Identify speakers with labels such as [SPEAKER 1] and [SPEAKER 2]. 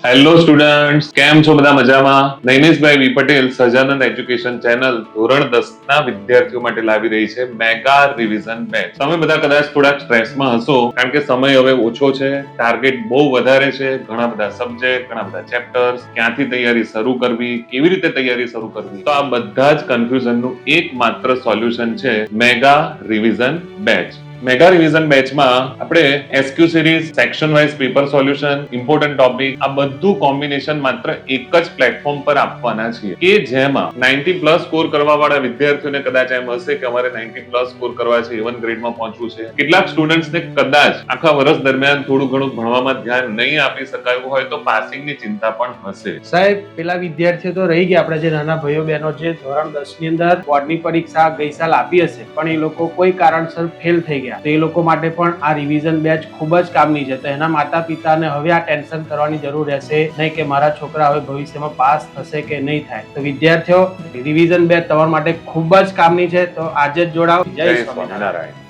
[SPEAKER 1] Hello students, કેમ છો? બધા મજામાં? નૈનેશભાઈ વી પટેલ સહજાનંદ એજ્યુકેશન ચેનલ ધોરણ 10 ના વિદ્યાર્થીઓ માટે લાવી રહી છે મેગા રિવિઝન બેચ. તમે બધા કદાચ થોડા સ્ટ્રેસમાં હશો કારણ કે સમય હવે ઓછો છે, ટાર્ગેટ બહુ વધારે છે, ઘણા બધા સબ્જેક્ટ, ઘણા બધા ચેપ્ટર્સ, ક્યાંથી તૈયારી શરૂ કરવી, કેવી રીતે તૈયારી શરૂ કરવી. તો આ બધા જ કન્ફ્યુઝનનું એકમાત્ર સોલ્યુશન છે mega revision batch. Mega revision બેચમાં આપણે SQ series, section wise paper solution, important topic, આ બધું કોમ્બિનેશન માત્ર એક જ પ્લેટફોર્મ પર આપવાના છીએ કે જેમાં 90 પ્લસ સ્કોર કરવા વાળા વિદ્યાર્થીઓને કદાચ એમ હશે કે અમારે 90 પ્લસ સ્કોર કરવા છે, A1 ગ્રેડમાં પહોંચવું છે. કેટલાક સ્ટુડન્ટ્સને કદાચ આખા વર્ષ દરમિયાન થોડું ઘણું ભણવામાં ધ્યાન નહીં આપી શકાયું હોય તો પાસિંગની ચિંતા પણ હશે.
[SPEAKER 2] સાહેબ, પેલા વિદ્યાર્થીઓ તો રહી ગયા, આપણે જે નાના ભાઈઓ બહેનો જે ધોરણ 10 ની અંદર બોર્ડની પરીક્ષા ગઈ સાલ આપી હશે પણ એ લોકો કોઈ કારણસર ફેલ થઈ ગયા, તો એ લોકો માટે પણ આ રિવિઝન બેચ ખૂબ જ કામની છે. તો એના માતા પિતાને હવે આ ટેન્શન કરવાની જરૂર રહેશે નહીં કે મારા છોકરા હવે ભવિષ્યમાં પાસ થશે કે નહીં થાય. તો વિદ્યાર્થીઓ, રિવિઝન બેચ તમારા માટે ખૂબ જ કામની છે. તો આજે જ જોડાઓ. જય સ્વામિનારાયણ.